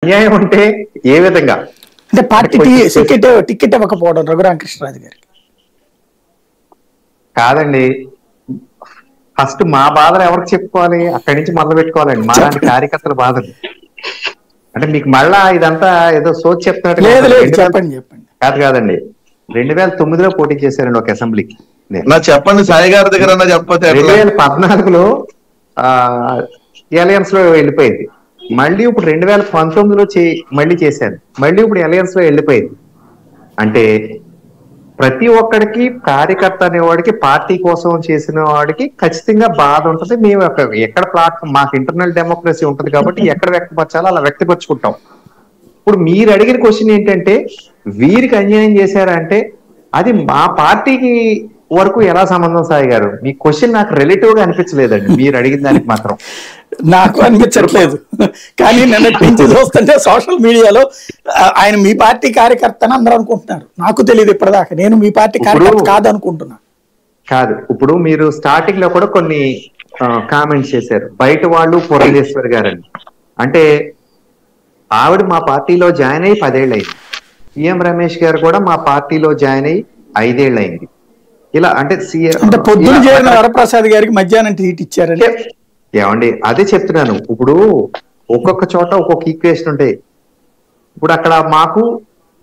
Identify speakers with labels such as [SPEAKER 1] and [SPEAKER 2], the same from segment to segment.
[SPEAKER 1] అన్యాయం అంటే ఏ విధంగా
[SPEAKER 2] అంటే పార్టీ టికెట్ ఇవ్వకపోవడం రఘురామకృష్ణరాజు గారికి
[SPEAKER 1] కాదండి. ఫస్ట్ మా బాధలు ఎవరికి చెప్పుకోవాలి? అక్కడి నుంచి మొదలు పెట్టుకోవాలండి. మా లాంటి కార్యకర్తల బాధలు. అంటే మీకు మళ్ళా ఇదంతా ఏదో సోచి చెప్తున్నట్టు
[SPEAKER 2] చెప్పండి.
[SPEAKER 1] కాదండి. 2009లో పోటీ చేశారండి ఒక అసెంబ్లీకి.
[SPEAKER 3] చెప్పండి సాయి గారి దగ్గర చెప్పకపోతే
[SPEAKER 1] 2014లో అలయన్స్ లో వెళ్ళిపోయింది. మళ్ళీ ఇప్పుడు 2019లో మళ్ళీ చేశారు. మళ్ళీ ఇప్పుడు అలయన్స్ లో వెళ్ళిపోయింది. అంటే ప్రతి ఒక్కడికి కార్యకర్త అనేవాడికి పార్టీ కోసం చేసిన వాడికి ఖచ్చితంగా బాధ ఉంటుంది. మేము ఎక్కడ ప్లాట్ఫామ్ మాకు ఇంటర్నల్ డెమోక్రసీ ఉంటుంది కాబట్టి ఎక్కడ వ్యక్తపరచాలో అలా వ్యక్తపరుచుకుంటాం. ఇప్పుడు మీరు అడిగిన క్వశ్చన్ ఏంటంటే వీరికి అన్యాయం చేశారంటే అది మా పార్టీకి వరకు ఎలా సంబంధం? సాయి గారు, మీ క్వశ్చన్ నాకు రిలేటివ్ గా అనిపించలేదండి. మీరు అడిగిన దానికి మాత్రం
[SPEAKER 2] నాకు అనిపించట్లేదు. కానీ నిన్నటి నుంచి చూస్తుంటే సోషల్ మీడియాలో ఆయన మీ పార్టీ కార్యకర్త అని అందరూ అనుకుంటున్నారు. నాకు తెలియదు ఇప్పటిదాకా. నేను మీ పార్టీ కార్యకర్త కాదనుకుంటున్నా.
[SPEAKER 1] కాదు, ఇప్పుడు మీరు స్టార్టింగ్ లో కూడా కొన్ని కామెంట్స్ చేశారు. బయట వాళ్ళు పురంధేశ్వరి గారని. అంటే ఆవిడ మా పార్టీలో జాయిన్ అయ్యి 10 ఏళ్ళు అయింది. పిఎం రమేష్ గారు కూడా మా పార్టీలో జాయిన్ అయ్యి 5 ఏళ్ళు అయింది. ఇలా అంటే
[SPEAKER 2] పొద్దున చేరిన వరప్రసాద్ గారికి మధ్యాహ్నం ట్వీట్ ఇచ్చారంటే
[SPEAKER 1] ఏమండి, అదే చెప్తున్నాను. ఇప్పుడు ఒక్కొక్క చోట ఒక్కొక్క ఈక్వేషన్ ఉంటాయి. ఇప్పుడు అక్కడ మాకు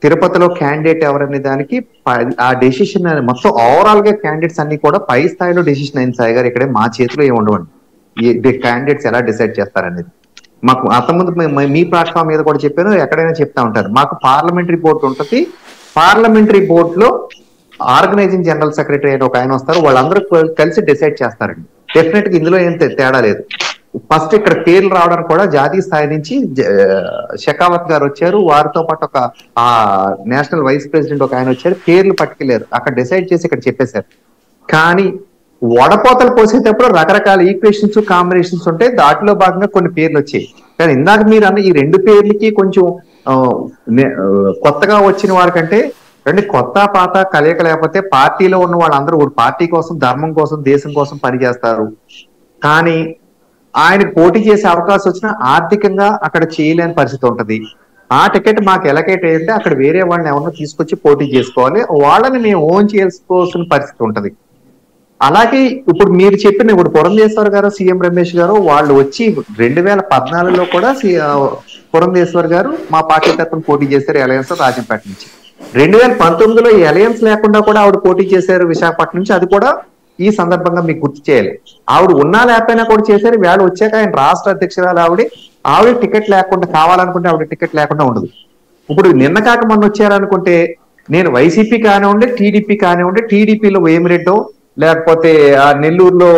[SPEAKER 1] తిరుపతిలో క్యాండిడేట్ ఎవరనే దానికి ఆ డెసిషన్ మొత్తం ఓవరాల్ గా క్యాండిడేట్స్ అన్ని కూడా పై స్థాయిలో డెసిషన్ అయింది. సాయి గారు, ఇక్కడే మా చేతిలో ఏమి ఉండవండి. ఈ క్యాండిడేట్స్ ఎలా డిసైడ్ చేస్తారనేది మాకు అంతకుముందు మీ ప్లాట్ఫామ్ మీద కూడా చెప్పాను, ఎక్కడైనా చెప్తా ఉంటారు. మాకు పార్లమెంటరీ బోర్డు ఉంటుంది. పార్లమెంటరీ బోర్డులో ఆర్గనైజింగ్ జనరల్ సెక్రటరీ అని ఒక ఆయన వస్తారు. వాళ్ళందరూ కలిసి డిసైడ్ చేస్తారండి. డెఫినెట్ గా ఇందులో ఏం తేడా లేదు. ఫస్ట్ ఇక్కడ పేర్లు రావడానికి కూడా జాతీయ స్థాయి నుంచి షెకావత్ గారు వచ్చారు. వారితో పాటు ఒక నేషనల్ వైస్ ప్రెసిడెంట్ ఒక ఆయన వచ్చారు. పేర్లు పట్టుకెళ్ళారు. అక్కడ డిసైడ్ చేసి ఇక్కడ చెప్పేశారు. కానీ వడపోతలు పోసేటప్పుడు రకరకాల ఈక్వేషన్స్ కాంబినేషన్స్ ఉంటాయి. దాంట్లో భాగంగా కొన్ని పేర్లు వచ్చాయి. కానీ ఇందాక మీరు అన్న ఈ 2 పేర్లకి కొంచెం కొత్తగా వచ్చిన వారికంటే కొత్త పాత కలయిక లేకపోతే పార్టీలో ఉన్న వాళ్ళందరూ పార్టీ కోసం, ధర్మం కోసం, దేశం కోసం పనిచేస్తారు. కానీ ఆయనకు పోటీ చేసే అవకాశం వచ్చినా ఆర్థికంగా అక్కడ చేయలేని పరిస్థితి ఉంటది. ఆ టికెట్ మాకు ఎలకేట్ అయ్యింటే అక్కడ వేరే వాళ్ళని ఎవరినో తీసుకొచ్చి పోటీ చేసుకోవాలి. వాళ్ళని మేము ఓన్ చేసుకోవాల్సిన పరిస్థితి ఉంటది. అలాగే ఇప్పుడు మీరు చెప్పిన ఇప్పుడు పురంధేశ్వర్ గారు, సీఎం రమేష్ గారు వాళ్ళు వచ్చి 2014లో కూడా పురంధేశ్వర్ గారు మా పార్టీ తరఫున పోటీ చేశారు అలయన్స్ రాజంపేట నుంచి. 2019లో ఈ అలయన్స్ లేకుండా కూడా ఆవిడ పోటీ చేశారు విశాఖపట్నం నుంచి. అది కూడా ఈ సందర్భంగా మీకు గుర్తు చేయాలి. ఆవిడ ఉన్నా లేకపోయినా కూడా చేశారు. వేళ వచ్చాక ఆయన రాష్ట్ర అధ్యక్షురాలు ఆవిడ టికెట్ లేకుండా కావాలనుకుంటే ఆవిడ టికెట్ లేకుండా ఉండదు. ఇప్పుడు నిన్న కాక మొన్న వచ్చారనుకుంటే నేను వైసీపీ కానివ్వండి, టీడీపీ కానివ్వండి, టీడీపీలో వేమిరెడ్డో లేకపోతే నెల్లూరులో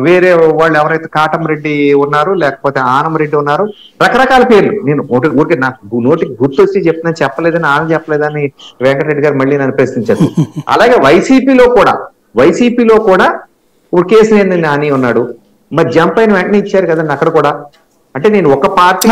[SPEAKER 1] వేరే వాళ్ళు ఎవరైతే కాటంరెడ్డి ఉన్నారు, లేకపోతే ఆనంరెడ్డి ఉన్నారు, రకరకాల పేర్లు. నేను ఊరికే నాకు నోటికి గుర్తొచ్చి చెప్పలేదని ఆనంద చెప్పలేదని వెంకటరెడ్డి గారు మళ్ళీ నన్ను ప్రశ్నించారు. అలాగే వైసీపీలో కూడా ఇప్పుడు కేసీఆర్ నాని ఉన్నాడు. మరి జంప్ అయిన వెంటనే ఇచ్చారు కదండి అక్కడ కూడా. అంటే నేను ఒక పార్టీ